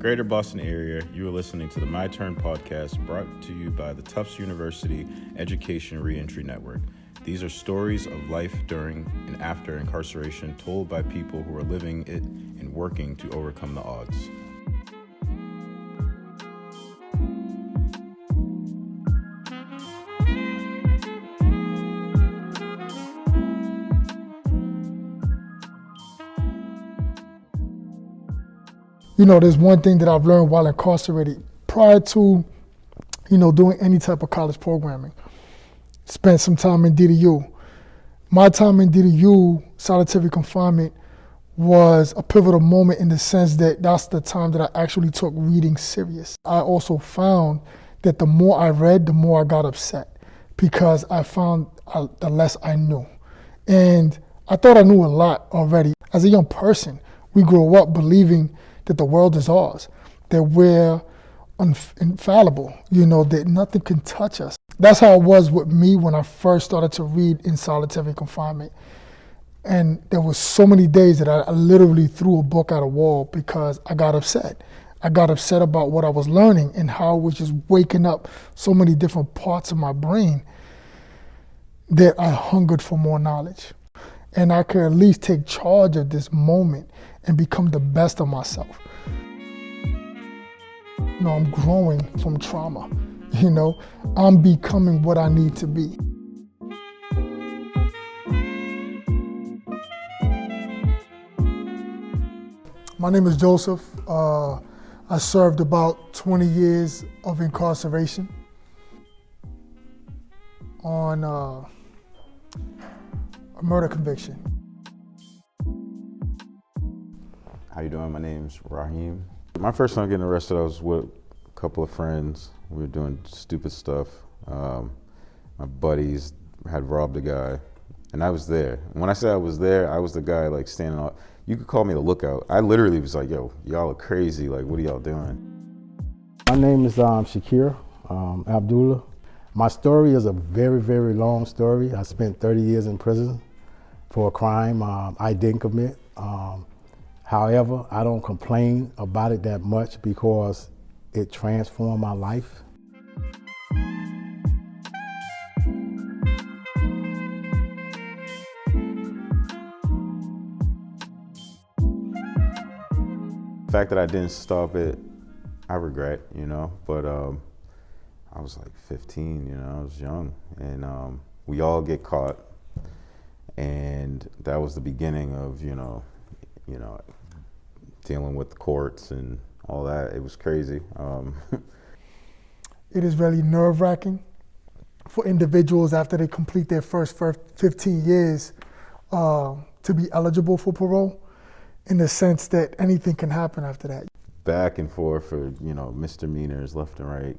greater Boston area, you are listening to the MyTERN podcast brought to you by the Tufts University Education Reentry Network. These are stories of life during and after incarceration told by people who are living it and working to overcome the odds. You know, there's one thing that I've learned while incarcerated prior to, doing any type of college programming. Spent some time in DDU. My time in DDU, solitary confinement, was a pivotal moment in the sense that that's the time that I actually took reading serious. I also found that the more I read, the more I got upset because I found the less I knew. And I thought I knew a lot already. As a young person, we grow up believing that the world is ours, that we're infallible, that nothing can touch us. That's how it was with me when I first started to read in solitary confinement. And there was so many days that I literally threw a book at a wall because I got upset. I got upset about what I was learning and how it was just waking up so many different parts of my brain that I hungered for more knowledge. And I could at least take charge of this moment and become the best of myself. I'm growing from trauma. I'm becoming what I need to be. My name is Joseph. I served about 20 years of incarceration on a murder conviction. How you doing? My name's Rahim. My first time getting arrested, I was with a couple of friends. We were doing stupid stuff. My buddies had robbed a guy, and I was there. And when I say I was there, I was the guy like standing up. You could call me the lookout. I literally was like, yo, y'all are crazy. Like, what are y'all doing? My name is Shakir Abdullah. My story is a very, very long story. I spent 30 years in prison for a crime I didn't commit. However, I don't complain about it that much because it transformed my life. The fact that I didn't stop it, I regret, but I was like 15, I was young, and we all get caught, and that was the beginning of, dealing with courts and all that. It was crazy. It is really nerve-wracking for individuals after they complete their first 15 years to be eligible for parole, in the sense that anything can happen after that. Back and forth for, misdemeanors left and right,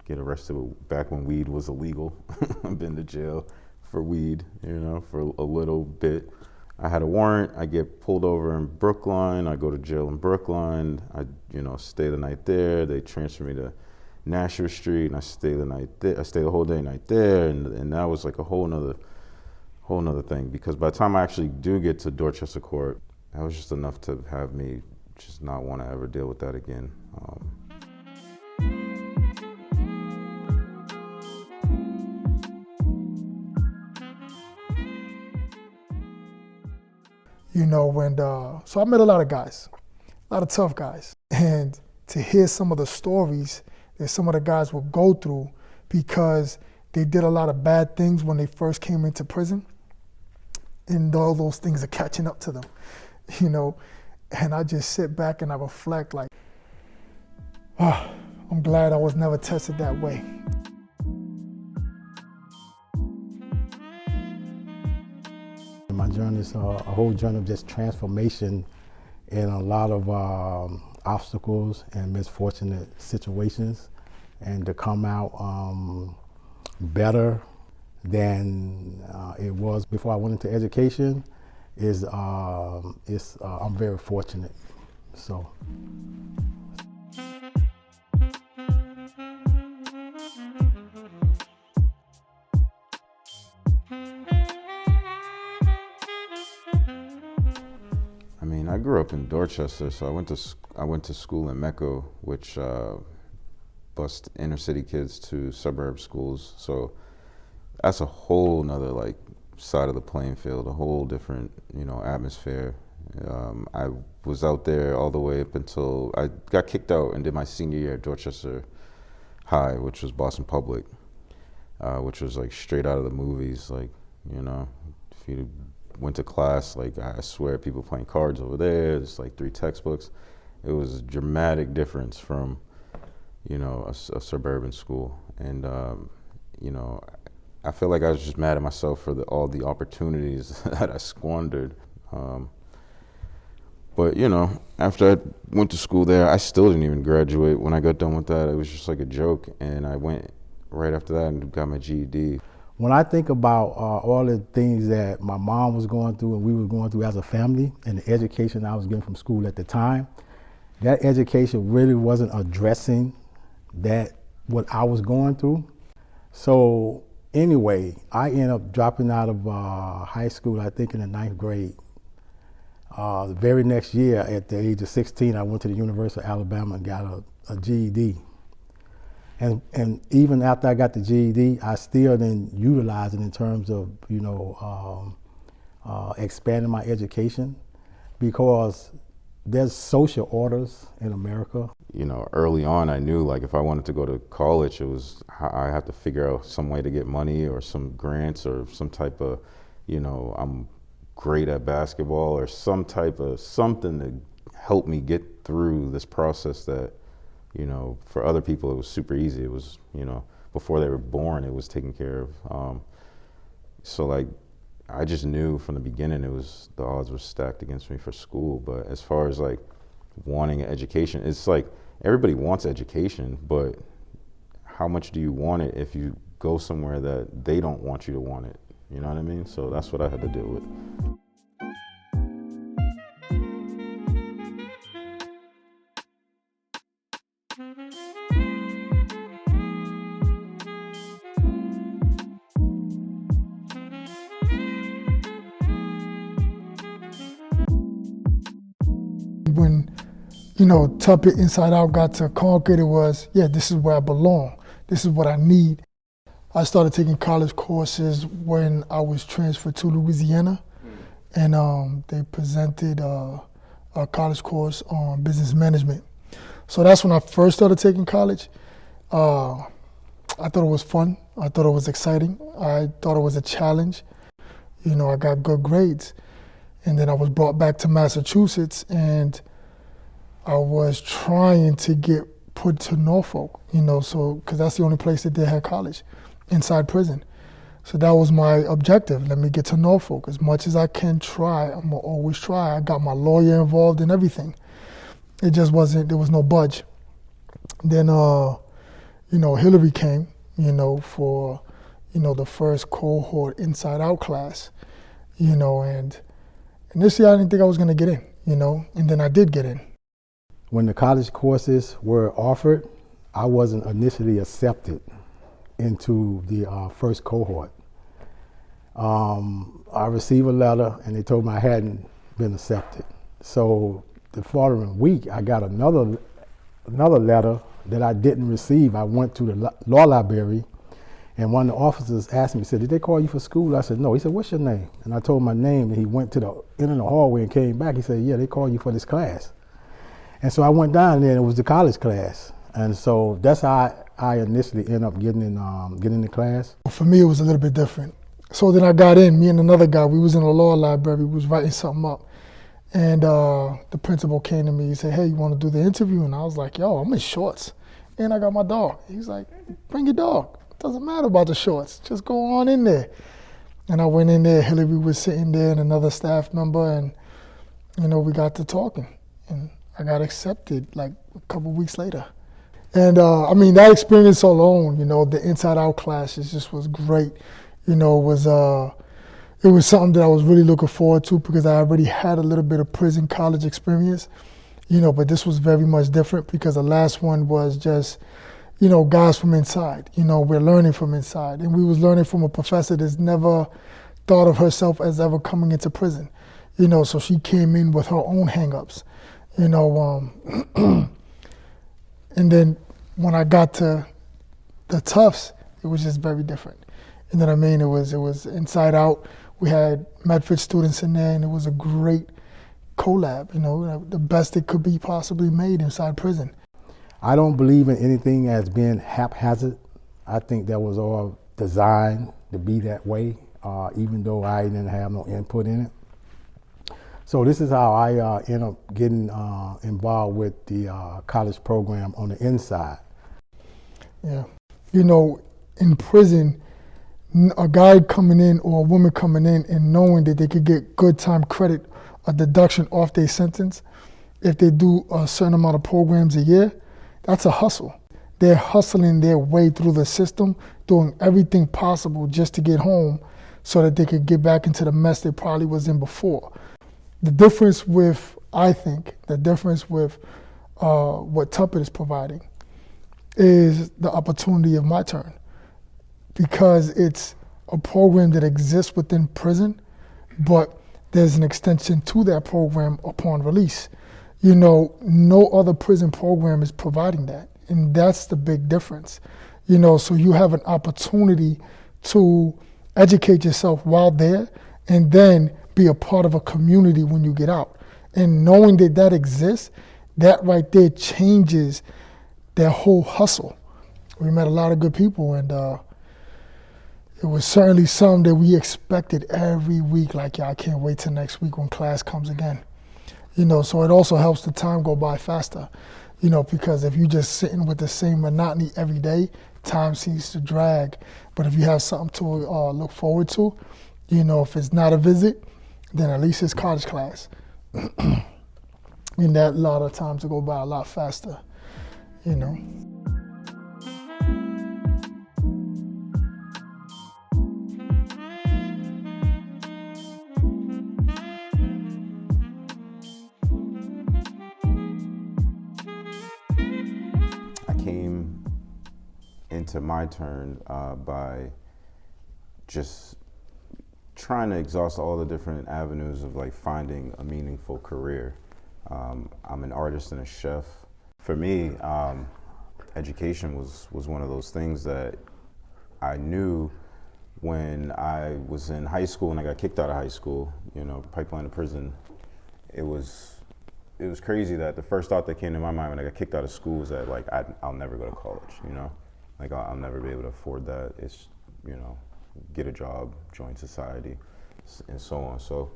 get arrested back when weed was illegal. I've been to jail for weed, for a little bit. I had a warrant, I get pulled over in Brookline, I go to jail in Brookline, I stay the night there, they transfer me to Nashua Street, and I stay the night there. I stay the whole day night there, and that was like a whole nother thing, because by the time I actually do get to Dorchester Court, that was just enough to have me just not want to ever deal with that again. So I met a lot of guys, a lot of tough guys. And to hear some of the stories that some of the guys will go through because they did a lot of bad things when they first came into prison, and all those things are catching up to them, and I just sit back and I reflect like, I'm glad I was never tested that way. My journey is a whole journey of just transformation in a lot of obstacles and misfortunate situations, and to come out better than it was before I went into education I'm very fortunate. So. mean, I grew up in Dorchester, so I went to school in Mecco, which bused inner city kids to suburb schools. So that's a whole nother like side of the playing field, a whole different, you know, atmosphere. I was out there all the way up until I got kicked out and did my senior year at Dorchester High, which was Boston Public, which was like straight out of the movies. Like, you know, if you went to class, like I swear people playing cards over there, there's like 3 textbooks. It was a dramatic difference from, you know, a suburban school. And, you know, I feel like I was just mad at myself for all the opportunities that I squandered. But, you know, after I went to school there, I still didn't even graduate. When I got done with that, it was just like a joke. And I went right after that and got my GED. When I think about all the things that my mom was going through and we were going through as a family and the education I was getting from school at the time, that education really wasn't addressing what I was going through. So anyway, I ended up dropping out of high school, I think in the 9th grade. The very next year, at the age of 16, I went to the University of Alabama and got a GED. And even after I got the GED, I still didn't utilize it in terms of, you know, expanding my education, because there's social orders in America. You know, early on, I knew like if I wanted to go to college, I had to figure out some way to get money or some grants or some type of, you know, I'm great at basketball or some type of something to help me get through this process that, you know, for other people it was super easy. It was, you know, before they were born, it was taken care of. So like, I just knew from the beginning the odds were stacked against me for school. But as far as like wanting an education, it's like everybody wants education, but how much do you want it if you go somewhere that they don't want you to want it? You know what I mean? So that's what I had to deal with. When, you know, Tuppet Inside Out got to Concord, it was, yeah, this is where I belong. This is what I need. I started taking college courses when I was transferred to Louisiana, and they presented a college course on business management. So that's when I first started taking college. I thought it was fun. I thought it was exciting. I thought it was a challenge. You know, I got good grades. And then I was brought back to Massachusetts, and I was trying to get put to Norfolk, you know, so, because that's the only place that they had college inside prison. So that was my objective. Let me get to Norfolk. As much as I can try, I'm gonna always try. I got my lawyer involved in everything. It just wasn't, there was no budge. Then, you know, Hillary came, you know, for, you know, the first cohort Inside Out class, you know, and initially I didn't think I was gonna get in, you know, and then I did get in. When the college courses were offered, I wasn't initially accepted into the first cohort. I received a letter and they told me I hadn't been accepted. So the following week, I got another letter that I didn't receive. I went to the law library, and one of the officers asked me, he said, "Did they call you for school?" I said, "No." He said, "What's your name?" And I told my name, and he went to the end of the hallway and came back. He said, "Yeah, they called you for this class." And so I went down there, and it was the college class. And so that's how I initially ended up getting in the class. For me, it was a little bit different. So then I got in, me and another guy, we was in the law library, we was writing something up. And the principal came to me, he said, "Hey, you want to do the interview?" And I was like, "Yo, I'm in shorts. And I got my dog." He's like, "Bring your dog. Doesn't matter about the shorts. Just go on in there." And I went in there, Hillary was sitting there and another staff member, and, you know, we got to talking. And I got accepted like a couple weeks later. And I mean, that experience alone, you know, the Inside Out classes just was great. You know, it was something that I was really looking forward to because I already had a little bit of prison college experience, you know, but this was very much different because the last one was just, you know, guys from inside. You know, we're learning from inside. And we was learning from a professor that's never thought of herself as ever coming into prison. you know, so she came in with her own hangups, you know, and then when I got to the Tufts, it was just very different. You know what I mean? It was inside out. We had Medford students in there, and it was a great collab, you know, the best it could be possibly made inside prison. I don't believe in anything as being haphazard. I think that was all designed to be that way, even though I didn't have no input in it. So this is how I end up getting involved with the college program on the inside. Yeah. You know, in prison, a guy coming in or a woman coming in and knowing that they could get good time credit, a deduction off their sentence, if they do a certain amount of programs a year, that's a hustle. They're hustling their way through the system, doing everything possible just to get home so that they could get back into the mess they probably was in before. The difference with, I think, the difference with what Tuppet is providing is the opportunity of MyTERN, because it's a program that exists within prison, but there's an extension to that program upon release. You know, no other prison program is providing that, and that's the big difference. You know, so you have an opportunity to educate yourself while there and then be a part of a community when you get out. And knowing that that exists, that right there changes their whole hustle. We met a lot of good people, and it was certainly some that we expected every week, like, yeah, I can't wait till next week when class comes again. You know, so it also helps the time go by faster, you know, because if you're just sitting with the same monotony every day, time seems to drag. But if you have something to look forward to, you know, if it's not a visit, then at least it's college class. And that a lot of times to go by a lot faster, you know. Came into MyTERN by just trying to exhaust all the different avenues of like finding a meaningful career. I'm an artist and a chef. For me, education was one of those things that I knew when I was in high school and I got kicked out of high school, you know, pipeline to prison. It was crazy that the first thought that came to my mind when I got kicked out of school was that, like, I'll never go to college, you know? Like, I'll never be able to afford that. It's, you know, get a job, join society, and so on. So,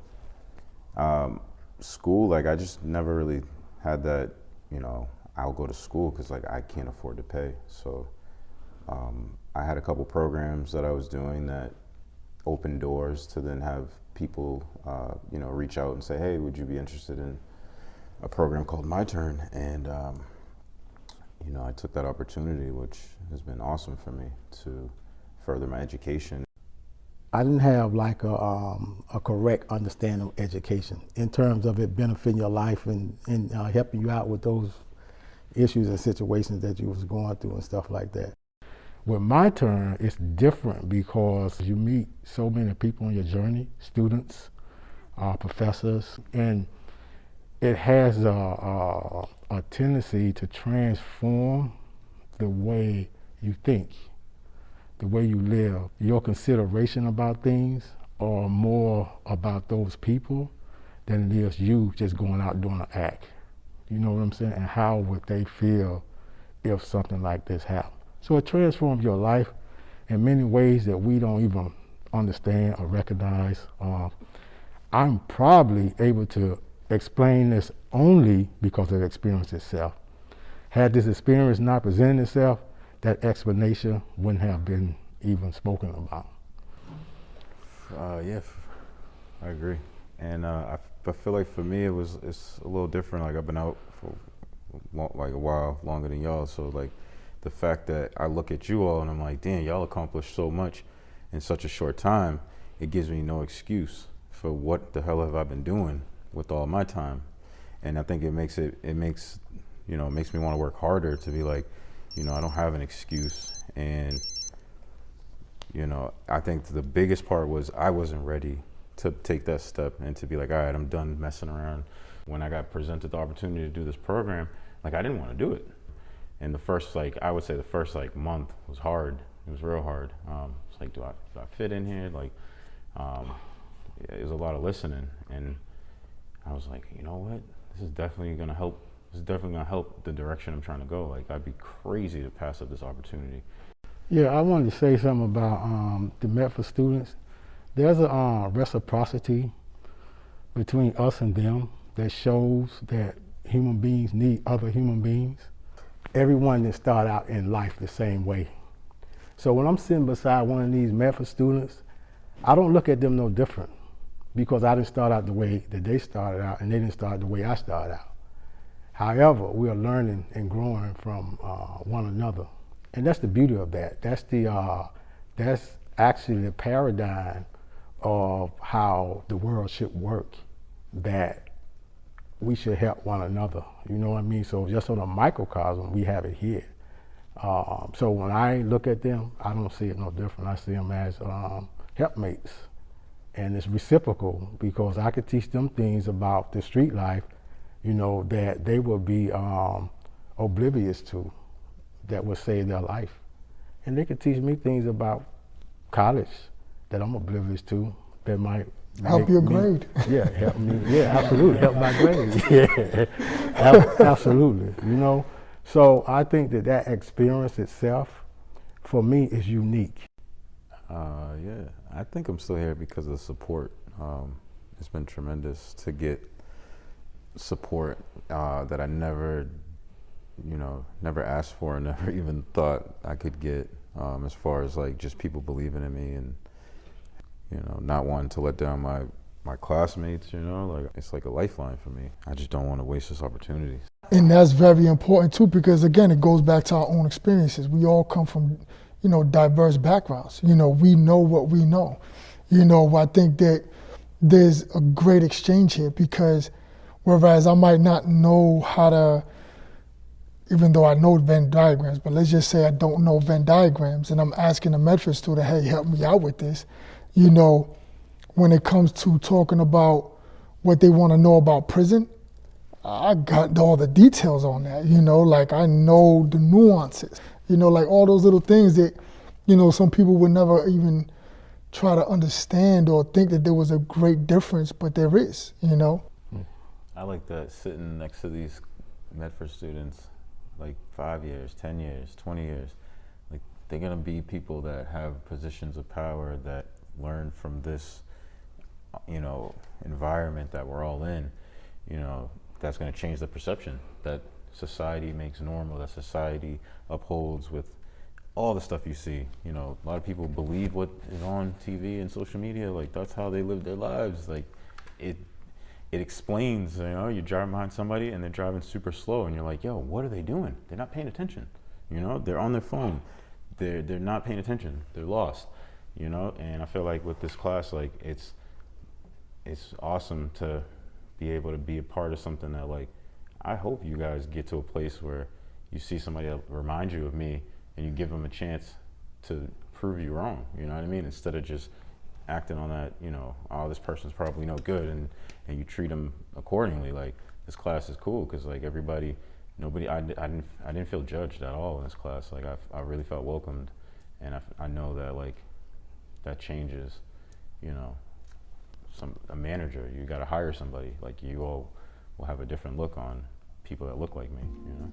school, like, I just never really had that, you know, I'll go to school because, like, I can't afford to pay. So, I had a couple programs that I was doing that opened doors to then have people, you know, reach out and say, hey, would you be interested in a program called MyTERN? And you know, I took that opportunity, which has been awesome for me to further my education. I didn't have like a correct understanding of education in terms of it benefiting your life and helping you out with those issues and situations that you was going through and stuff like that. With MyTERN, it's different because you meet so many people on your journey, students, professors, and it has a tendency to transform the way you think, the way you live. Your consideration about things are more about those people than it is you just going out doing an act. You know what I'm saying? And how would they feel if something like this happened? So it transforms your life in many ways that we don't even understand or recognize. I'm probably able to explain this only because of the experience itself. Had this experience not presented itself, that explanation wouldn't have been even spoken about. Yeah, I agree. And I feel like for me, it's a little different. Like, I've been out for like a while longer than y'all. So like the fact that I look at you all and I'm like, damn, y'all accomplished so much in such a short time, it gives me no excuse for what the hell have I been doing with all my time. And I think it makes me want to work harder to be like, you know, I don't have an excuse. And, you know, I think the biggest part was I wasn't ready to take that step and to be like, all right, I'm done messing around. When I got presented the opportunity to do this program, like I didn't want to do it. And the first, like, I would say the first like month was hard. It was real hard. It's like, do I fit in here? Like, it was a lot of listening. And I was like, you know what? This is definitely gonna help. This is definitely gonna help the direction I'm trying to go. Like, I'd be crazy to pass up this opportunity. Yeah, I wanted to say something about the Medford students. There's a reciprocity between us and them that shows that human beings need other human beings. Everyone didn't start out in life the same way. So when I'm sitting beside one of these Medford students, I don't look at them no different because I didn't start out the way that they started out and they didn't start the way I started out. However, we are learning and growing from one another. And that's the beauty of that. That's actually the paradigm of how the world should work, that we should help one another. You know what I mean? So just on a microcosm, we have it here. So when I look at them, I don't see it no different. I see them as helpmates. And it's reciprocal because I could teach them things about the street life, you know, that they will be oblivious to, that will save their life. And they could teach me things about college that I'm oblivious to that might help your grade. Yeah, help me. Yeah, absolutely. Help my grade. Yeah, absolutely. You know, so I think that experience itself, for me, is unique. Yeah, I think I'm still here because of the support. It's been tremendous to get support that I never asked for and never even thought I could get, as far as like just people believing in me and, you know, not wanting to let down my classmates, you know, like it's like a lifeline for me. I just don't want to waste this opportunity. And that's very important too, because again, it goes back to our own experiences. We all come from, you know, diverse backgrounds. You know, we know what we know. You know, I think that there's a great exchange here because whereas I might not know how to, even though I know Venn diagrams, but let's just say I don't know Venn diagrams and I'm asking a Medford student, hey, help me out with this. You know, when it comes to talking about what they want to know about prison, I got all the details on that, you know, like I know the nuances, you know, like all those little things that, you know, some people would never even try to understand or think that there was a great difference, but there is, you know. I like that, sitting next to these Medford students, like 5 years, 10 years, 20 years, like they're gonna be people that have positions of power that learn from this, you know, environment that we're all in, you know, that's gonna change the perception that society makes normal, that society upholds with all the stuff you see. You know, a lot of people believe what is on TV and social media, like that's how they live their lives. Like it explains, you know, you're driving behind somebody and they're driving super slow and you're like, yo, what are they doing? They're not paying attention. You know, they're on their phone. They're not paying attention. They're lost, you know? And I feel like with this class, like it's awesome to be able to be a part of something that, like, I hope you guys get to a place where you see somebody that reminds you of me and you give them a chance to prove you wrong, you know what I mean? Instead of just acting on that, you know, oh, this person's probably no good, and you treat them accordingly. Like, this class is cool because, like, everybody, nobody, I didn't feel judged at all in this class. Like, I really felt welcomed, and I know that, like, that changes, you know, a manager. You got to hire somebody. Like, you all will have a different look on people that look like me, you know?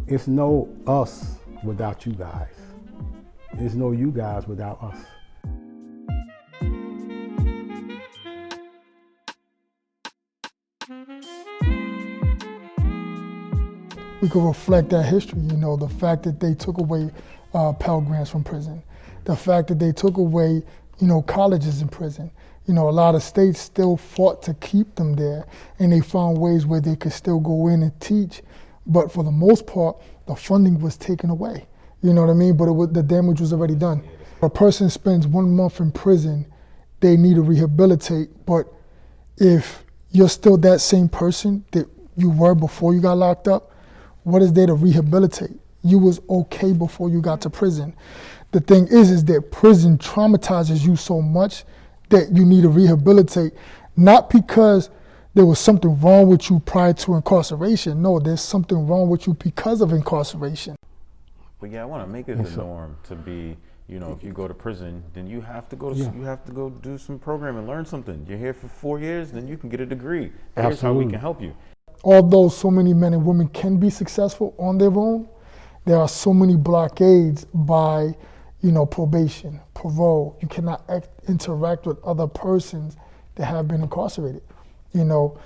It's no us without you guys. There's no you guys without us. We could reflect that history, you know, the fact that they took away Pell Grants from prison, the fact that they took away, you know, colleges in prison. You know, a lot of states still fought to keep them there, and they found ways where they could still go in and teach. But for the most part, the funding was taken away. You know what I mean? But the damage was already done. A person spends 1 month in prison, they need to rehabilitate. But if you're still that same person that you were before you got locked up, what is there to rehabilitate? You was okay before you got to prison. The thing is that prison traumatizes you so much that you need to rehabilitate, not because there was something wrong with you prior to incarceration. No, there's something wrong with you because of incarceration. But yeah, I want to make it the norm to be, you know, if you go to prison, then you have to go to you have to go do some program and learn something. You're here for 4 years, then you can get a degree. Here's how we can help you. Although so many men and women can be successful on their own, there are so many blockades by, you know, probation, parole. You cannot interact with other persons that have been incarcerated, you know,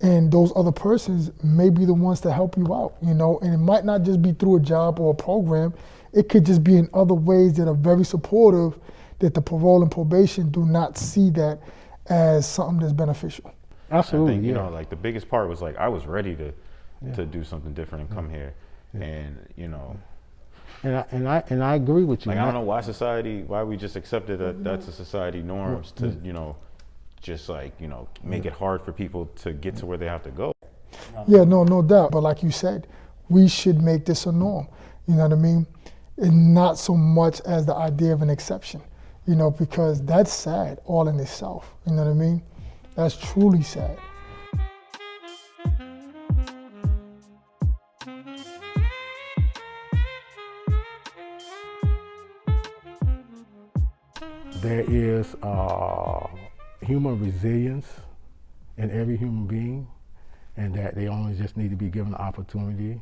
and those other persons may be the ones to help you out, you know, and it might not just be through a job or a program. It could just be in other ways that are very supportive, that the parole and probation do not see that as something that's beneficial. Absolutely. I think, you know, like the biggest part was like I was ready to do something different and come here, and you know. And I agree with you. Like I don't know why we just accepted that that's a society norms to, you know, just like, you know, make it hard for people to get to where they have to go. Yeah, no doubt. But like you said, we should make this a norm. You know what I mean? And not so much as the idea of an exception, you know, because that's sad all in itself. You know what I mean? That's truly sad. There is human resilience in every human being, and that they only just need to be given the opportunity.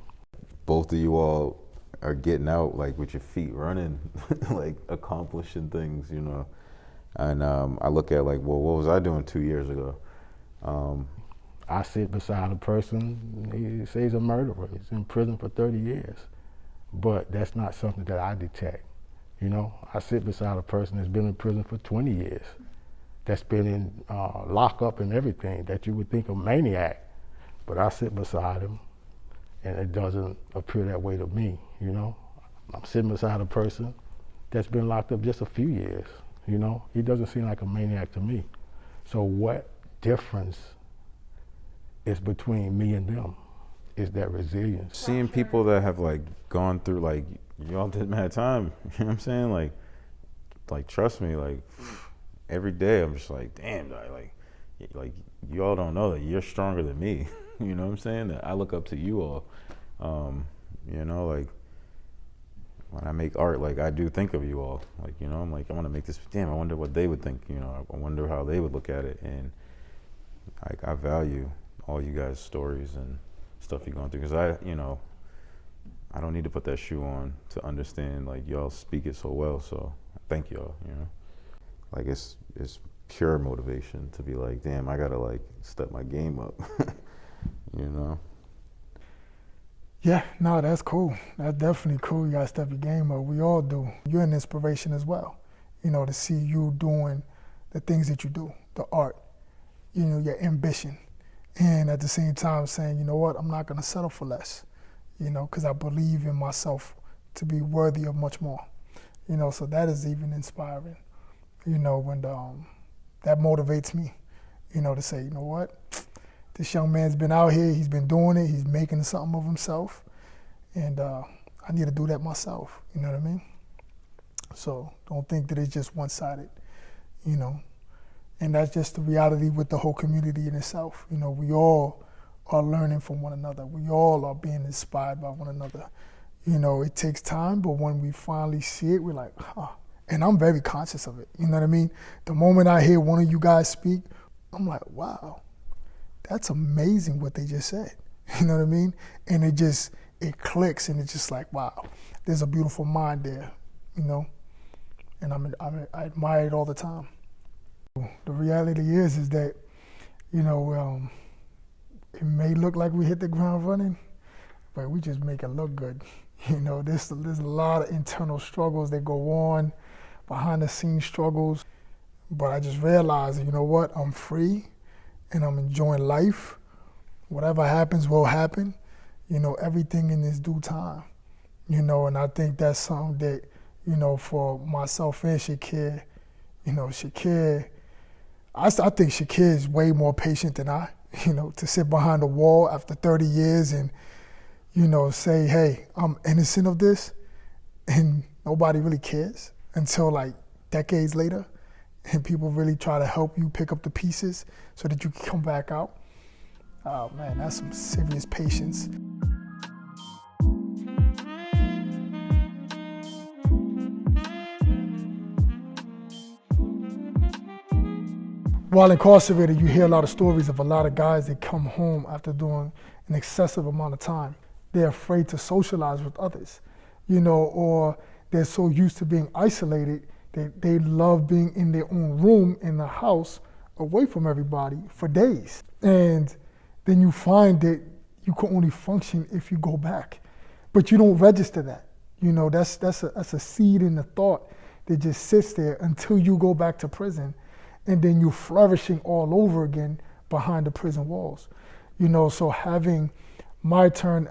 Both of you all are getting out like with your feet running, like accomplishing things, you know. And I look at like, well, what was I doing 2 years ago? I sit beside a person, he says he's a murderer, he's in prison for 30 years. But that's not something that I detect. You know, I sit beside a person that's been in prison for 20 years, that's been in lockup and everything, that you would think a maniac. But I sit beside him, and it doesn't appear that way to me, you know. I'm sitting beside a person that's been locked up just a few years, you know. He doesn't seem like a maniac to me. So what difference is between me and them is that resilience. Seeing people that have like gone through, like, y'all did mad time, you know what I'm saying? Like trust me, like every day I'm just like, damn, like you all don't know that you're stronger than me. You know what I'm saying? That I look up to you all. You know, like when I make art, like I do think of you all. Like, you know, I'm like, I want to make this. Damn, I wonder what they would think. You know, I wonder how they would look at it. And like I value all you guys' stories and stuff you're going through, because you know, I don't need to put that shoe on to understand, like, y'all speak it so well, so thank y'all, you know. Like, it's pure motivation to be like, damn, I gotta, like, step my game up, you know. Yeah, no, that's cool. That's definitely cool. You gotta step your game up. We all do. You're an inspiration as well, you know, to see you doing the things that you do, the art, you know, your ambition. And at the same time saying, you know what, I'm not gonna settle for less. You know, because I believe in myself to be worthy of much more. You know, so that is even inspiring. You know, when that motivates me, you know, to say, you know what, this young man's been out here, he's been doing it, he's making something of himself, and I need to do that myself, you know what I mean? So don't think that it's just one-sided, you know, and that's just the reality with the whole community in itself. You know, we all are learning from one another. We all are being inspired by one another. You know, it takes time, but when we finally see it, we're like, huh. And I'm very conscious of it, you know what I mean? The moment I hear one of you guys speak, I'm like, wow, that's amazing what they just said, you know what I mean? And it clicks, and it's just like, wow, there's a beautiful mind there, you know? And I admire it all the time. The reality is that, you know, it may look like we hit the ground running, but we just make it look good. You know, there's a lot of internal struggles that go on, behind the scenes struggles. But I just realized, you know what, I'm free and I'm enjoying life. Whatever happens will happen. You know, everything in its due time. You know, and I think that's something that, you know, for myself and Shakir, you know, I think Shakir is way more patient than I. You know, to sit behind a wall after 30 years and, say, hey, I'm innocent of this, and nobody really cares until like decades later, and people really try to help you pick up the pieces so that you can come back out. Oh man, that's some serious patience. While incarcerated, you hear a lot of stories of a lot of guys that come home after doing an excessive amount of time. They're afraid to socialize with others, or they're so used to being isolated that they love being in their own room in the house away from everybody for days. And then you find that you can only function if you go back. But you don't register that. That's a seed in the thought that just sits there until you go back to prison. And then you're flourishing all over again behind the prison walls. So having MyTERN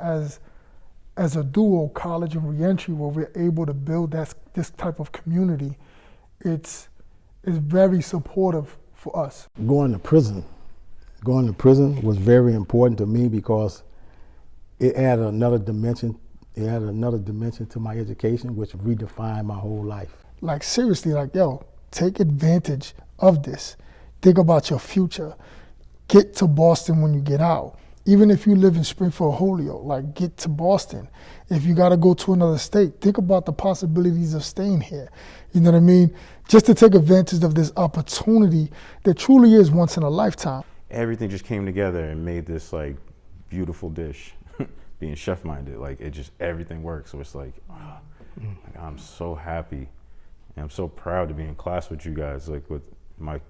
as a duo, college and reentry, where we're able to build this type of community, it's very supportive for us. Going to prison was very important to me because it added another dimension. It added another dimension to my education, which redefined my whole life. Like seriously, take advantage of this. Think about your future. Get to Boston when you get out. Even if you live in Springfield, Holyoke, get to Boston. If you got to go to another state, think about the possibilities of staying here. You know what I mean? Just to take advantage of this opportunity that truly is once in a lifetime. Everything just came together and made this beautiful dish. Being chef-minded, everything works. So it's I'm so happy. And I'm so proud to be in class with you guys, with my,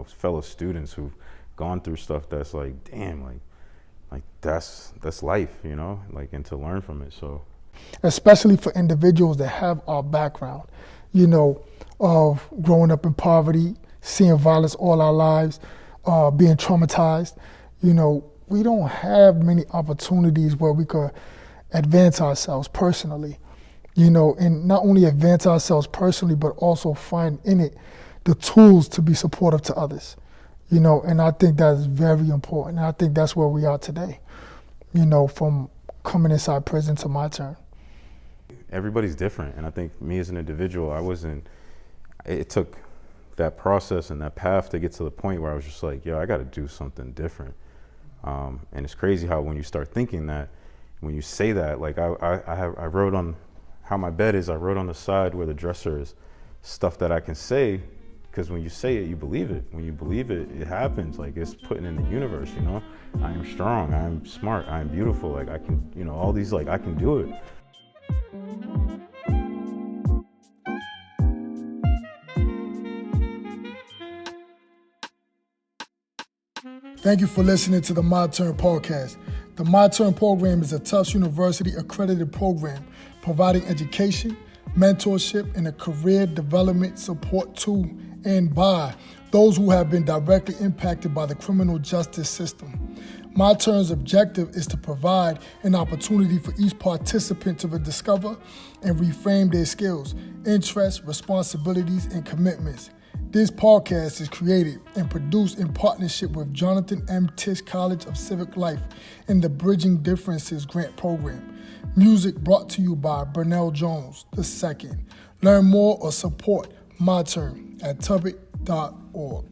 fellow students who've gone through stuff that's damn, that's life, and to learn from it. So, especially for individuals that have our background, of growing up in poverty, seeing violence all our lives, being traumatized, we don't have many opportunities where we could advance ourselves personally. And not only advance ourselves personally, but also find in it the tools to be supportive to others. And I think that's very important. And I think that's where we are today, from coming inside prison to MyTERN. Everybody's different. And I think me as an individual, it took that process and that path to get to the point where I was just I got to do something different. And it's crazy how when you start thinking that, when you say that, I wrote on how my bed is, I wrote on the side where the dresser is stuff that I can say, because when you say it, you believe it. When you believe it, it happens. It's put in the universe, I am strong, I am smart, I am beautiful, I can, all these, I can do it. Thank you for listening to the MyTERN podcast. The MyTERN program is a Tufts University accredited program providing education, mentorship, and a career development support to and by those who have been directly impacted by the criminal justice system. MyTERN's objective is to provide an opportunity for each participant to discover and reframe their skills, interests, responsibilities, and commitments. This podcast is created and produced in partnership with Jonathan M. Tisch College of Civic Life and the Bridging Differences Grant Program. Music brought to you by Burnell Jones II. Learn more or support MyTERN at tubit.org.